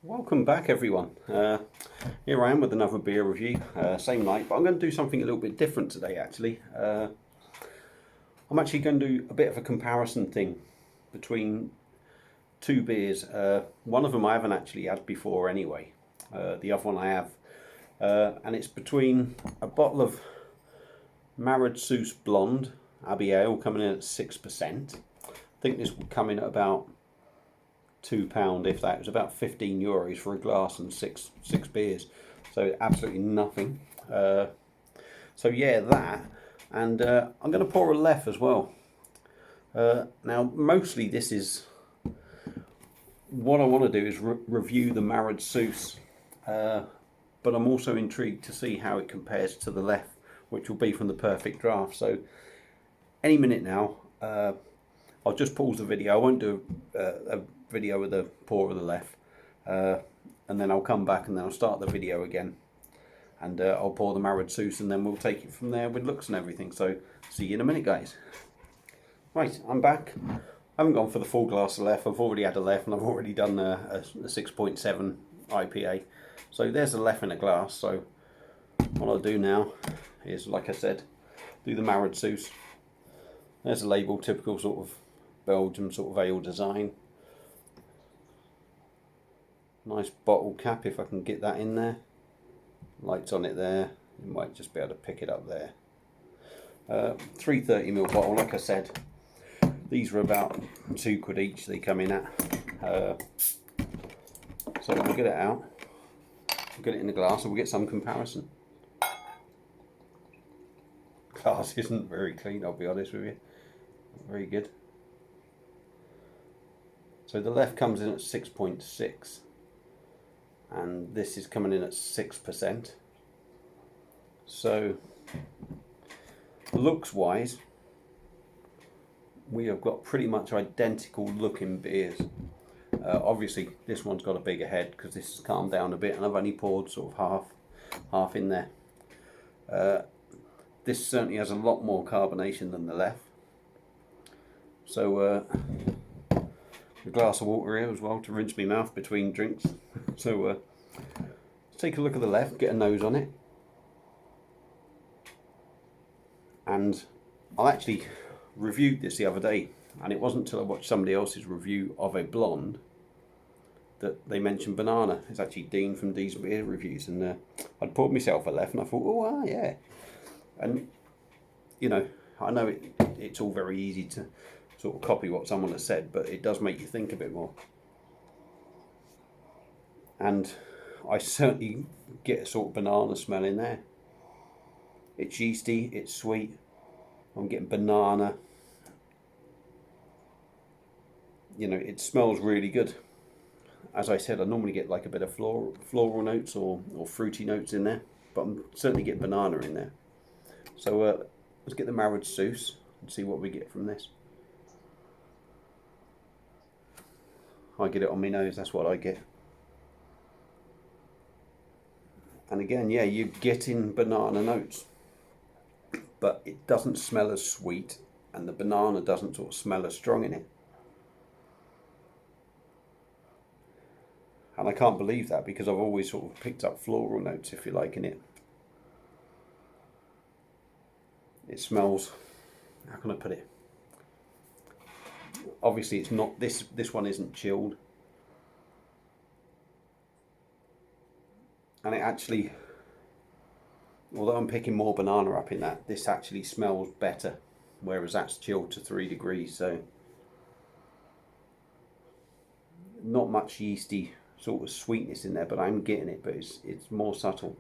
Welcome back everyone. Here I am with another beer review, same night, but I'm going to do something a little bit different today actually. I'm actually going to do a bit of a comparison thing between two beers. One of them I haven't actually had before anyway, the other one I have, and it's between a bottle of Maredsous Blonde Abbey Ale coming in at 6%. I think this will come in at about £2, if that. It was about €15 for a glass and six beers, so absolutely nothing. So yeah, that, and I'm going to pour a Leffe as well. Now mostly this is what I want to do is review the Maredsous, but I'm also intrigued to see how it compares to the Leffe, which will be from the Perfect Draft. So any minute now, I'll just pause the video. I won't do a video with the pour of the Leffe, and then I'll come back and then I'll start the video again, and I'll pour the Maredsous, and then we'll take it from there with looks and everything. So see you in a minute, guys. Right, I'm back. I haven't gone for the full glass of Leffe. I've already had a Leffe and I've already done a 6.7 IPA. So there's a Leffe in a glass. So what I'll do now is, like I said, do the Maredsous. There's a label, typical sort of Belgian sort of ale design. Nice bottle cap, if I can get that in there. Lights on it there. You might just be able to pick it up there. 330ml bottle, like I said. These were about £2 each they come in at. So we'll get it out. We'll get it in the glass and we'll get some comparison. Glass isn't very clean, I'll be honest with you. Very good. So the Leffe comes in at 6.6 and this is coming in at 6%. So looks wise, we have got pretty much identical looking beers. Obviously this one's got a bigger head because this has calmed down a bit and I've only poured sort of half in there. This certainly has a lot more carbonation than the Leffe. So a glass of water here as well to rinse my mouth between drinks. So let's take a look at the Leffe, get a nose on it. And I actually reviewed this the other day, and it wasn't until I watched somebody else's review of a blonde that they mentioned banana. It's actually Dean from Dean's Beer Reviews, and I'd poured myself a Leffe and I thought, oh yeah. And you know, I know it's all very easy to sort of copy what someone has said, but it does make you think a bit more. And I certainly get a sort of banana smell in there. It's yeasty, it's sweet. I'm getting banana. You know, it smells really good. As I said, I normally get like a bit of floral notes or fruity notes in there, but I'm certainly getting banana in there. So let's get the Maredsous and see what we get from this. I get it on my nose, that's what I get. And again, yeah, you're getting banana notes, but it doesn't smell as sweet, and the banana doesn't sort of smell as strong in it. And I can't believe that because I've always sort of picked up floral notes, if you like, in it. It smells, how can I put it? Obviously it's not, this one isn't chilled. And it actually, although I'm picking more banana up in that, this actually smells better, whereas that's chilled to 3 degrees. So not much yeasty sort of sweetness in there, but I'm getting it, but it's more subtle.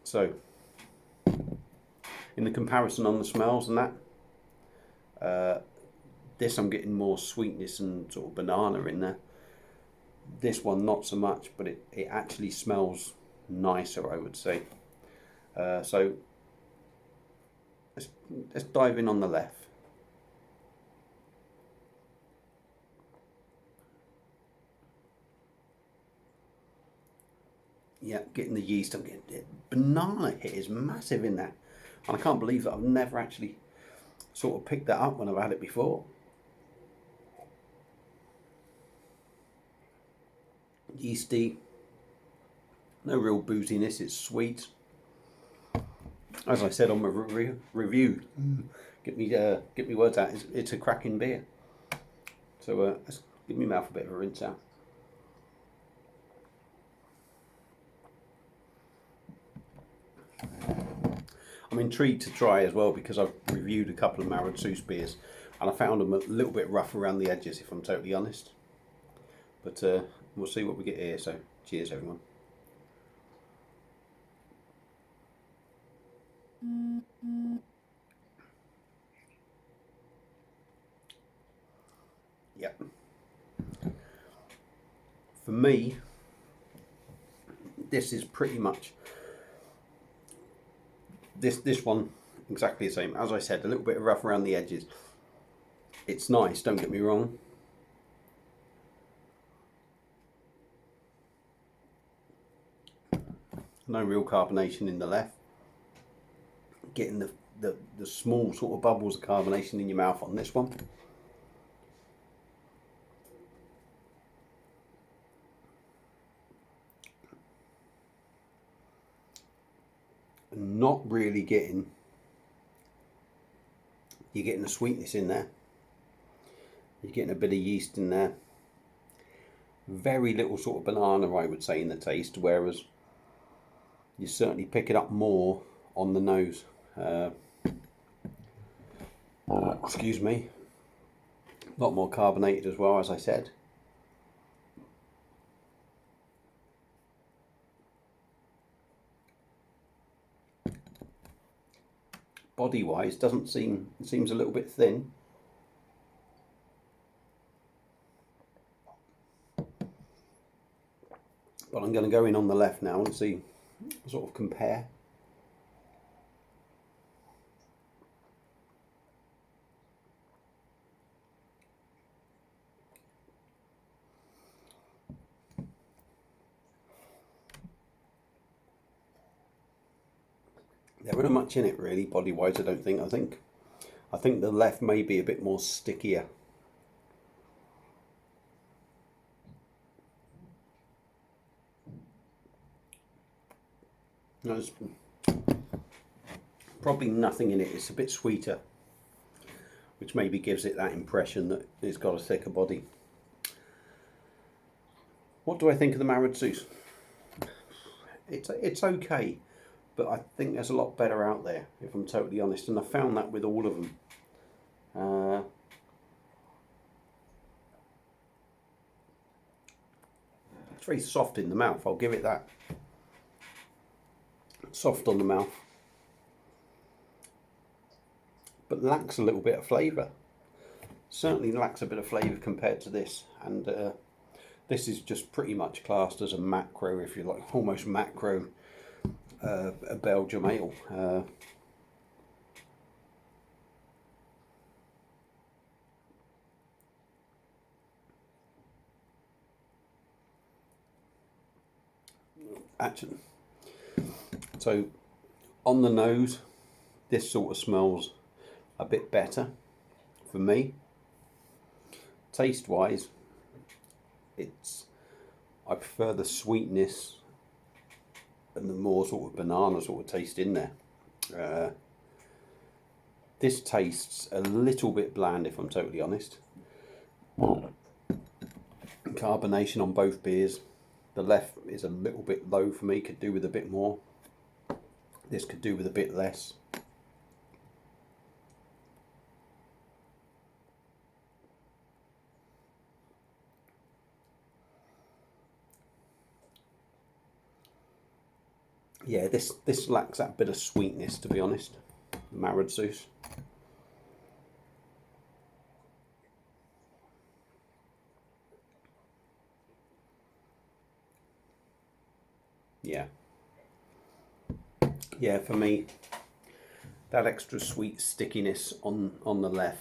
So in the comparison on the smells and that, this I'm getting more sweetness and sort of banana in there. This one not so much, but it actually smells nicer, I would say. So let's dive in on the Leffe. Yeah, getting the yeast, I'm getting it. Banana hit is massive in there. And I can't believe that I've never actually sort of picked that up when I've had it before. yeasty, no real booziness, it's sweet. As I said on my review, get me words out, it's a cracking beer. So let's give my mouth a bit of a rinse out. I'm intrigued to try as well because I've reviewed a couple of Maredsous beers and I found them a little bit rough around the edges, if I'm totally honest. But we'll see what we get here, so cheers everyone. Yep. For me, this is pretty much this one exactly the same. As I said, a little bit rough around the edges. It's nice, don't get me wrong. No real carbonation in the Leffe. Getting the small sort of bubbles of carbonation in your mouth on this one. Not really getting, you're getting the sweetness in there. You're getting a bit of yeast in there. Very little sort of banana, I would say, in the taste, whereas you certainly pick it up more on the nose. Excuse me. A lot more carbonated as well, as I said. Body-wise, seems a little bit thin. But I'm going to go in on the Leffe now and see, sort of compare. There isn't much in it really, body-wise. I don't think. I think the Leffe may be a bit more stickier. There's probably nothing in it. It's a bit sweeter, which maybe gives it that impression that it's got a thicker body. What do I think of the Maredsous? It's okay, but I think there's a lot better out there, if I'm totally honest, and I found that with all of them. It's very soft in the mouth, I'll give it that. Soft on the mouth, but lacks a little bit of flavour. Certainly lacks a bit of flavour compared to this, and this is just pretty much classed as a macro, if you like, almost macro a Belgium ale. Actually, so on the nose, this sort of smells a bit better for me. Taste wise, I prefer the sweetness and the more sort of banana sort of taste in there. This tastes a little bit bland, if I'm totally honest. Carbonation on both beers. The Leffe is a little bit low for me, could do with a bit more. This could do with a bit less. Yeah, this lacks that bit of sweetness, to be honest. Maredsous. Yeah. Yeah, for me, that extra sweet stickiness on the Leffe.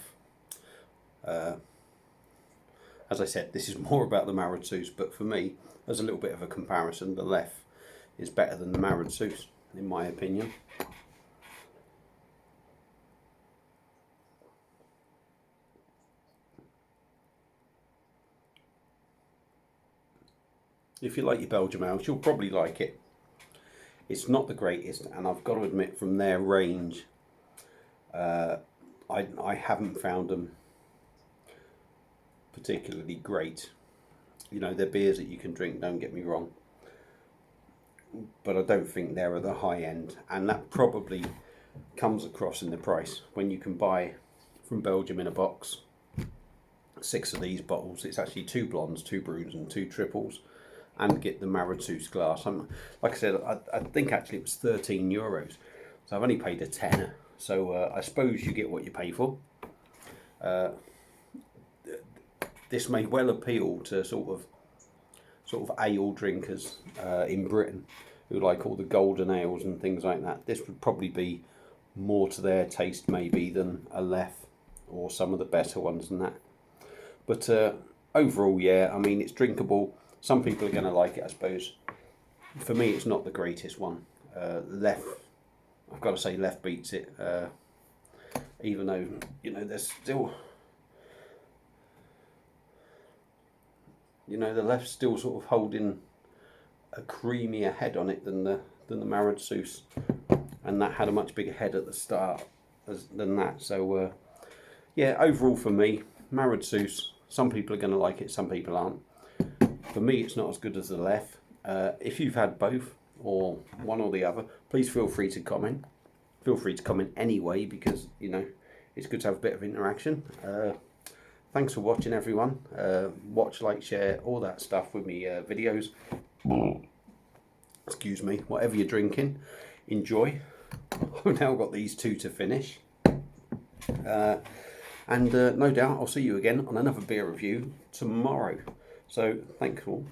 As I said, this is more about the Maredsous, but for me, as a little bit of a comparison, the Leffe is better than the Maredsous, in my opinion. If you like your Belgium ales, you'll probably like it. It's not the greatest, and I've got to admit, from their range, I haven't found them particularly great. You know, they're beers that you can drink, don't get me wrong, but I don't think they're at the high end, and that probably comes across in the price. When you can buy from Belgium in a box 6 of these bottles, it's actually 2 blondes, 2 brunes and 2 triples, and get the Maredsous glass. Like I said, I think actually it was €13, so I've only paid a tenner, so I suppose you get what you pay for. This may well appeal to sort of ale drinkers in Britain who like all the golden ales and things like that. This would probably be more to their taste maybe than a Leffe or some of the better ones than that. But overall, yeah, I mean, it's drinkable. Some people are going to like it, I suppose. For me, it's not the greatest one. Leffe, I've got to say, Leffe beats it. Even though, you know, there's still, you know, the Leffe's still sort of holding a creamier head on it than the Maredsous, and that had a much bigger head at the start than that. So yeah, overall for me, Maredsous. Some people are going to like it, some people aren't. For me, it's not as good as the Leffe. If you've had both or one or the other, please feel free to comment. Feel free to comment anyway, because, you know, it's good to have a bit of interaction. Thanks for watching, everyone. Watch, like, share, all that stuff with me videos. Excuse me. Whatever you're drinking, enjoy. I've now got these 2 to finish. And no doubt I'll see you again on another beer review tomorrow. So thanks all.